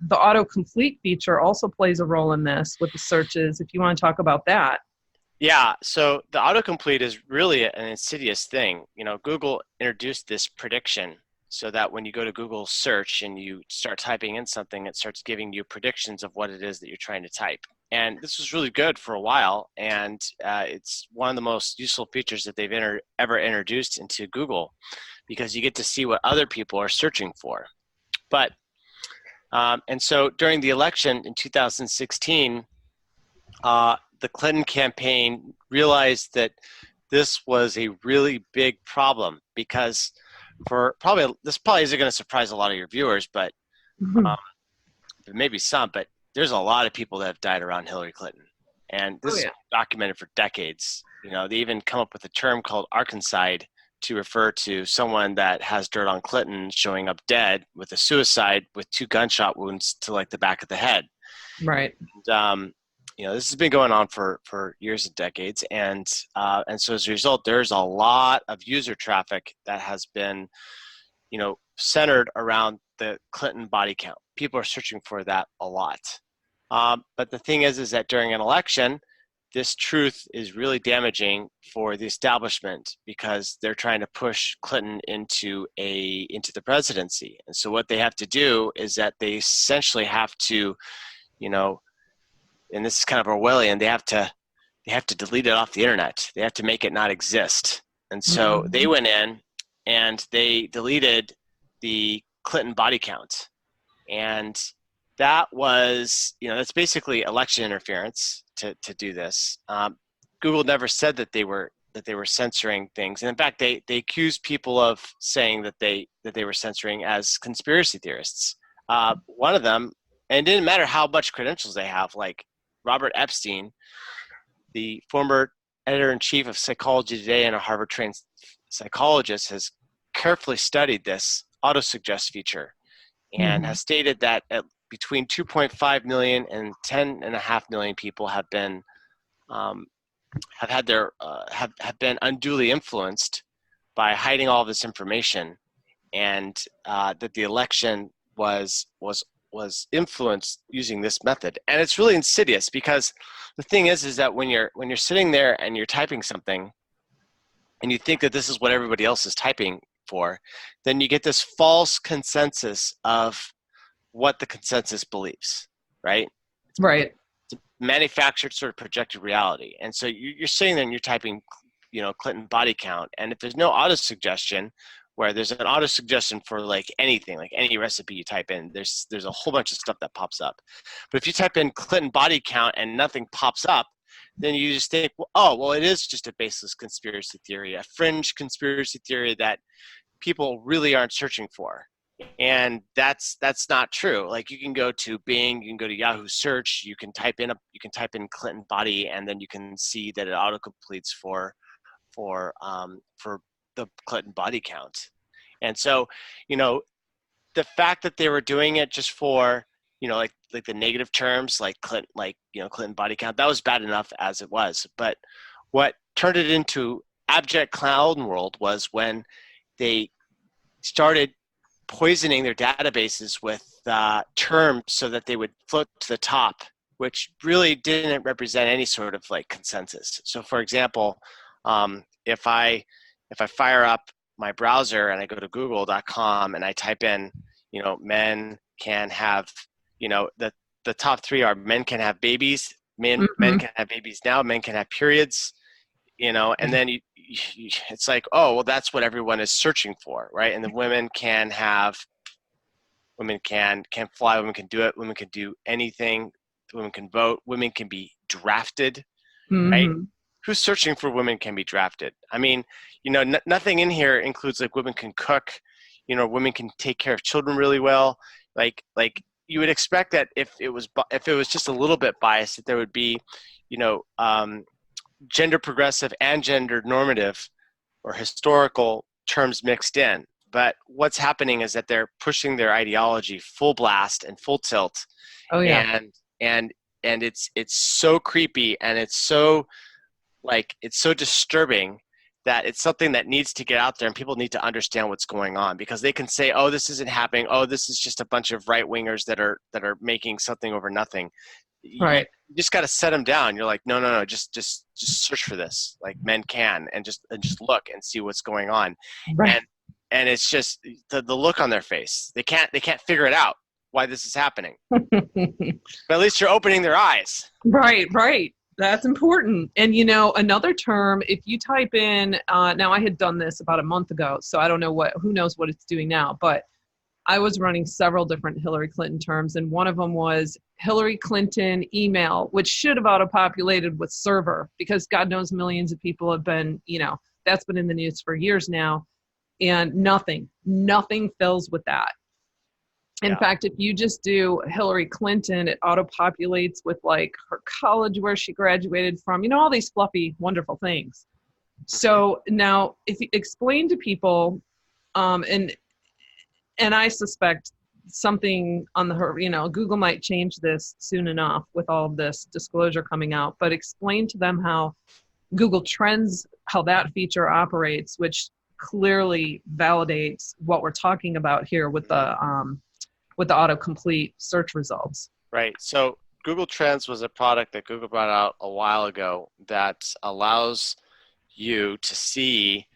The autocomplete feature also plays a role in this with the searches, if you want to talk about that. Yeah, so the autocomplete is really an insidious thing. Google introduced this prediction so that when you go to Google search and you start typing in something, it starts giving you predictions of what it is that you're trying to type. And this was really good for a while, and it's one of the most useful features that they've ever introduced into Google, because you get to see what other people are searching for. But and so during the election in 2016, the Clinton campaign realized that this was a really big problem, because this probably isn't going to surprise a lot of your viewers, but maybe some, but there's a lot of people that have died around Hillary Clinton. And this is documented for decades. They even come up with a term called Arkancide to refer to someone that has dirt on Clinton showing up dead with a suicide with 2 gunshot wounds to like the back of the head. Right. And, this has been going on for years and decades. And so as a result, there's a lot of user traffic that has been, centered around the Clinton body count. People are searching for that a lot. But the thing is that during an election, this truth is really damaging for the establishment, because they're trying to push Clinton into the presidency. And so what they have to do is that they essentially have to, and this is kind of Orwellian, they have to delete it off the internet. They have to make it not exist. And so they went in and they deleted the Clinton body count. And that was, that's basically election interference to do this. Google never said that they were censoring things, and in fact, they accused people of saying that they were censoring as conspiracy theorists. One of them, and it didn't matter how much credentials they have, like Robert Epstein, the former editor-in-chief of Psychology Today and a Harvard-trained psychologist, has carefully studied this autosuggest feature and has stated that between 2.5 million and 10.5 million people have been unduly influenced by hiding all this information, and that the election was influenced using this method. And it's really insidious, because the thing is that when you're sitting there and you're typing something and you think that this is what everybody else is typing for, then you get this false consensus of what the consensus believes, right? Right. It's a manufactured sort of projected reality. And so you're sitting there and you're typing, Clinton body count. And if there's no auto-suggestion, where there's an auto-suggestion for like anything, like any recipe you type in, there's a whole bunch of stuff that pops up. But if you type in Clinton body count and nothing pops up, then you just think, well, it is just a baseless conspiracy theory, a fringe conspiracy theory that people really aren't searching for. And that's not true. Like, you can go to Bing, you can go to Yahoo search, you can type in Clinton body, and then you can see that it autocompletes for the Clinton body count. And so, the fact that they were doing it just for, like the negative terms, like Clinton body count, that was bad enough as it was. But what turned it into abject clown world was when they started poisoning their databases with terms so that they would float to the top, which really didn't represent any sort of like consensus. So for example, if I fire up my browser and I go to google.com and I type in, men can have, the top 3 are men can have babies, men can have babies now, men can have periods, and then it's like, oh, well, that's what everyone is searching for, right? And then women can fly, women can do it, women can do anything, women can vote, women can be drafted, right? Who's searching for women can be drafted? I mean, nothing in here includes like women can cook, women can take care of children really well. Like you would expect that if it was just a little bit biased, that there would be, gender progressive and gender normative or historical terms mixed in. But what's happening is that they're pushing their ideology full blast and full tilt. Oh yeah. And it's so creepy, and it's so disturbing that it's something that needs to get out there and people need to understand what's going on, because they can say, oh, this isn't happening. Oh, this is just a bunch of right wingers that are making something over nothing. Right. You just got to set them down. You're like, no, just search for this, like men can, and just look and see what's going on. Right. And it's just the look on their face. They can't figure it out why this is happening. But at least you're opening their eyes. Right. That's important. And, another term, if you type in, now I had done this about a month ago, so I don't know who knows what it's doing now, but I was running several different Hillary Clinton terms, and one of them was Hillary Clinton email, which should have auto-populated with server, because God knows millions of people have been, that's been in the news for years now, and nothing fills with that. In fact, if you just do Hillary Clinton, it auto-populates with like her college, where she graduated from, all these fluffy, wonderful things. So now if you explain to people, and I suspect something on Google might change this soon enough with all of this disclosure coming out, but explain to them how Google Trends, how that feature operates, which clearly validates what we're talking about here with the autocomplete search results. Right. So Google Trends was a product that Google brought out a while ago that allows you to see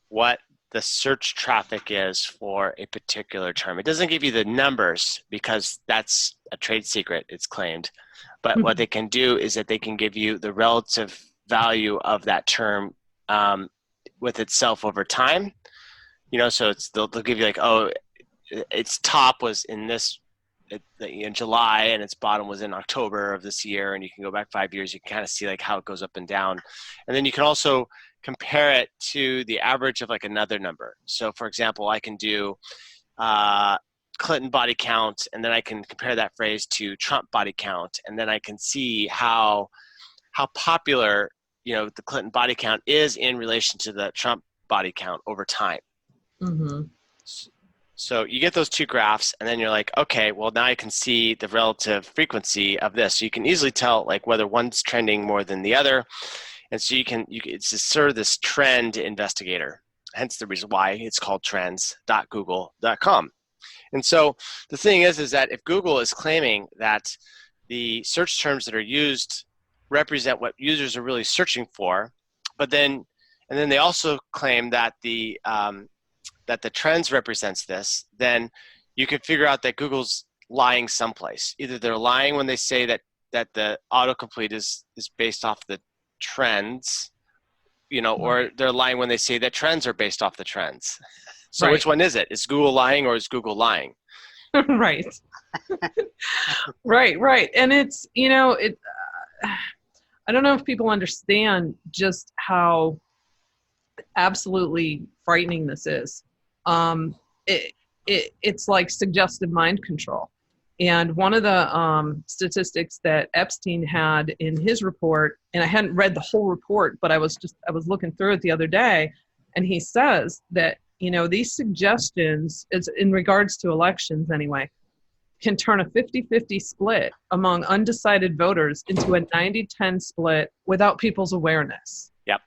what the search traffic is for a particular term. It doesn't give you the numbers because that's a trade secret, it's claimed. But what they can do is that they can give you the relative value of that term with itself over time. So they'll give you like, oh, its top was in July and its bottom was in October of this year, and you can go back 5 years. You can kind of see like how it goes up and down, and then you can also compare it to the average of like another number. So for example, I can do Clinton body count, and then I can compare that phrase to Trump body count, and then I can see how popular the Clinton body count is in relation to the Trump body count over time. Mm-hmm. So you get those two graphs, and then you're like, okay, well now I can see the relative frequency of this. So you can easily tell like whether one's trending more than the other. And so it's just sort of this trend investigator, hence the reason why it's called trends.google.com. And so the thing is that if Google is claiming that the search terms that are used represent what users are really searching for, and then they also claim that the trends represents this, then you can figure out that Google's lying someplace. Either they're lying when they say that the autocomplete is based off the trends, or they're lying when they say that trends are based off the trends. So Which one is it? Is Google lying or is Google lying? Right. Right. And it's, I don't know if people understand just how absolutely frightening this is. It's like suggestive mind control. And one of the statistics that Epstein had in his report, and I hadn't read the whole report, but I was looking through it the other day, and he says that, these suggestions, is in regards to elections anyway, can turn a 50-50 split among undecided voters into a 90-10 split without people's awareness. Yep.